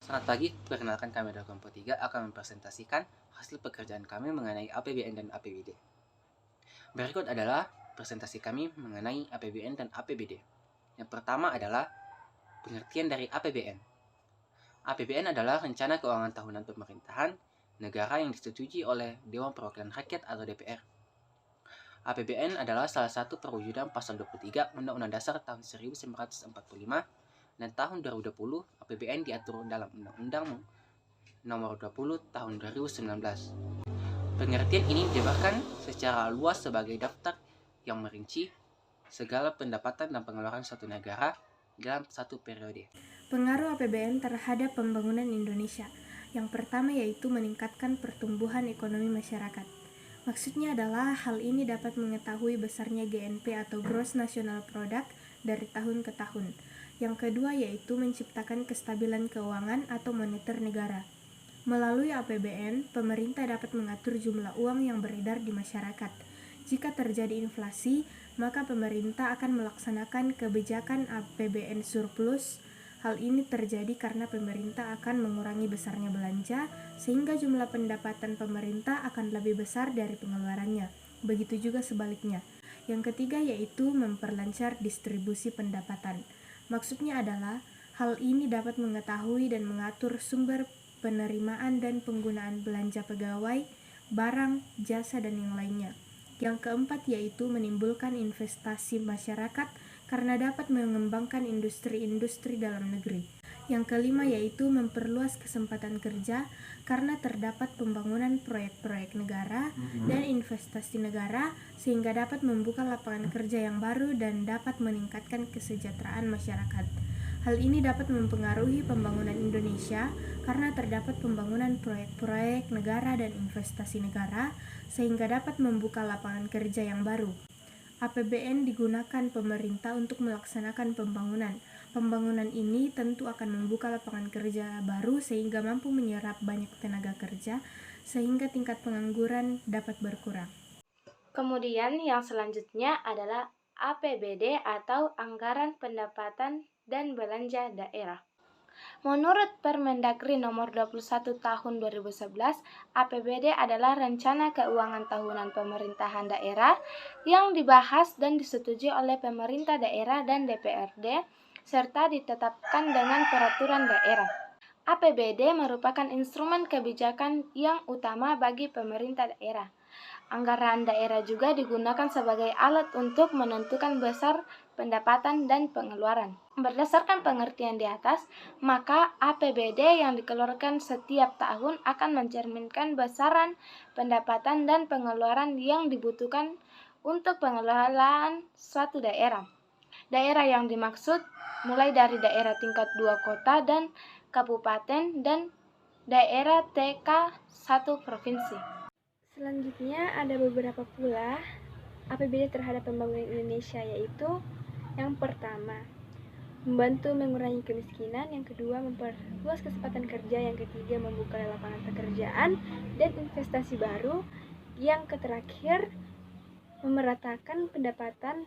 Selamat pagi, perkenalkan kami dari kelompok 3 akan mempresentasikan hasil pekerjaan kami mengenai APBN dan APBD. Berikut adalah presentasi kami mengenai APBN dan APBD. Yang pertama adalah pengertian dari APBN. APBN adalah rencana keuangan tahunan pemerintahan negara yang disetujui oleh Dewan Perwakilan Rakyat atau DPR. APBN adalah salah satu perwujudan pasal 23 Undang-Undang Dasar tahun 1945 dan tahun 2020 APBN diatur dalam Undang-Undang Nomor 20 Tahun 2019. Pengertian ini dijabarkan secara luas sebagai daftar yang merinci segala pendapatan dan pengeluaran suatu negara dalam satu periode. Pengaruh APBN terhadap pembangunan Indonesia. Yang pertama yaitu meningkatkan pertumbuhan ekonomi masyarakat. Maksudnya adalah hal ini dapat mengetahui besarnya GNP atau Gross National Product dari tahun ke tahun. Yang kedua yaitu menciptakan kestabilan keuangan atau moneter negara. Melalui APBN, pemerintah dapat mengatur jumlah uang yang beredar di masyarakat. Jika terjadi inflasi, maka pemerintah akan melaksanakan kebijakan APBN surplus. Hal ini terjadi karena pemerintah akan mengurangi besarnya belanja, sehingga jumlah pendapatan pemerintah akan lebih besar dari pengeluarannya. Begitu juga sebaliknya. Yang ketiga yaitu memperlancar distribusi pendapatan. Maksudnya adalah hal ini dapat mengetahui dan mengatur sumber penerimaan dan penggunaan belanja pegawai, barang, jasa, dan yang lainnya. Yang keempat yaitu menimbulkan investasi masyarakat karena dapat mengembangkan industri-industri dalam negeri. Yang kelima yaitu memperluas kesempatan kerja karena terdapat pembangunan proyek-proyek negara dan investasi negara sehingga dapat membuka lapangan kerja yang baru dan dapat meningkatkan kesejahteraan masyarakat. Hal ini dapat mempengaruhi pembangunan Indonesia karena terdapat pembangunan proyek-proyek negara dan investasi negara sehingga dapat membuka lapangan kerja yang baru. APBN digunakan pemerintah untuk melaksanakan pembangunan. Pembangunan ini tentu akan membuka lapangan kerja baru sehingga mampu menyerap banyak tenaga kerja sehingga tingkat pengangguran dapat berkurang. Kemudian yang selanjutnya adalah APBD atau Anggaran Pendapatan dan Belanja Daerah. Menurut Permendagri Nomor 21 Tahun 2011, APBD adalah rencana keuangan tahunan pemerintahan daerah yang dibahas dan disetujui oleh pemerintah daerah dan DPRD serta ditetapkan dengan peraturan daerah. APBD merupakan instrumen kebijakan yang utama bagi pemerintah daerah. Anggaran daerah juga digunakan sebagai alat untuk menentukan besar pendapatan dan pengeluaran. Berdasarkan pengertian di atas, maka APBD yang dikeluarkan setiap tahun akan mencerminkan besaran pendapatan dan pengeluaran yang dibutuhkan untuk pengelolaan suatu daerah. Daerah yang dimaksud mulai dari daerah tingkat 2 kota dan kabupaten dan daerah TK 1 provinsi. Selanjutnya ada beberapa pula APBD terhadap pembangunan Indonesia, yaitu yang pertama, membantu mengurangi kemiskinan, yang kedua, memperluas kesempatan kerja, yang ketiga, membuka lapangan pekerjaan dan investasi baru, yang terakhir, memeratakan pendapatan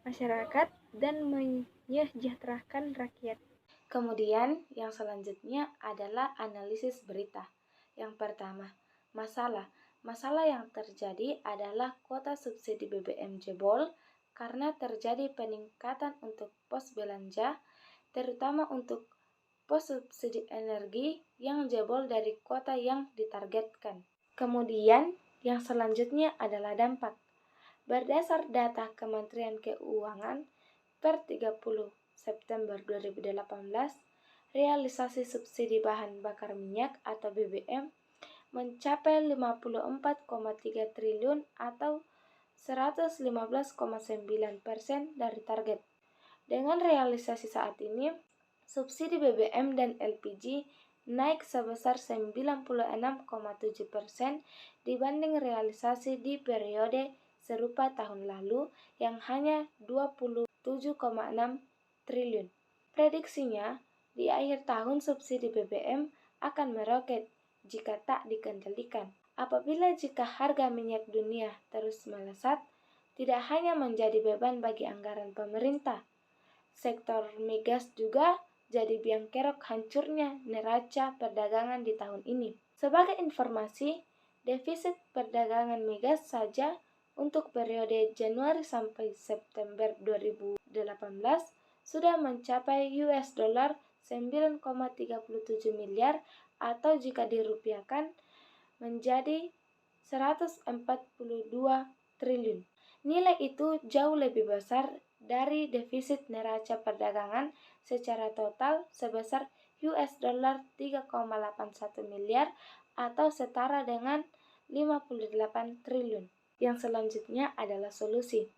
masyarakat dan menyejahterakan rakyat. Kemudian yang selanjutnya adalah analisis berita. Yang pertama, Masalah yang terjadi adalah kuota subsidi BBM jebol karena terjadi peningkatan untuk pos belanja, terutama untuk pos subsidi energi yang jebol dari kuota yang ditargetkan. Kemudian yang selanjutnya adalah dampak. Berdasar data Kementerian Keuangan per 30 September 2018, realisasi subsidi bahan bakar minyak atau BBM mencapai 54,3 triliun atau 115,9% dari target. Dengan realisasi saat ini, subsidi BBM dan LPG naik sebesar 96,7% dibanding realisasi di periode serupa tahun lalu yang hanya 27,6 triliun. Prediksinya, di akhir tahun subsidi BBM akan meroket jika tak dikendalikan. Jika harga minyak dunia terus melesat, tidak hanya menjadi beban bagi anggaran pemerintah, sektor migas juga jadi biang kerok hancurnya neraca perdagangan di tahun ini. Sebagai informasi, defisit perdagangan migas saja untuk periode Januari sampai September 2018 sudah mencapai US dollar 9,37 miliar atau jika dirupiahkan menjadi 142 triliun. Nilai itu jauh lebih besar dari defisit neraca perdagangan secara total sebesar US dollar 3,81 miliar atau setara dengan 58 triliun. Yang selanjutnya adalah solusi.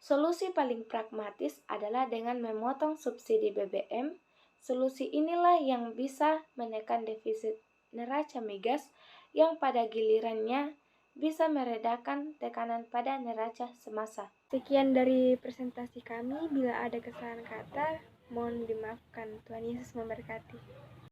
Solusi paling pragmatis adalah dengan memotong subsidi BBM. Solusi inilah yang bisa menekan defisit neraca migas yang pada gilirannya bisa meredakan tekanan pada neraca semasa. Sekian dari presentasi kami. Bila ada kesalahan kata, mohon dimaafkan. Tuhan Yesus memberkati.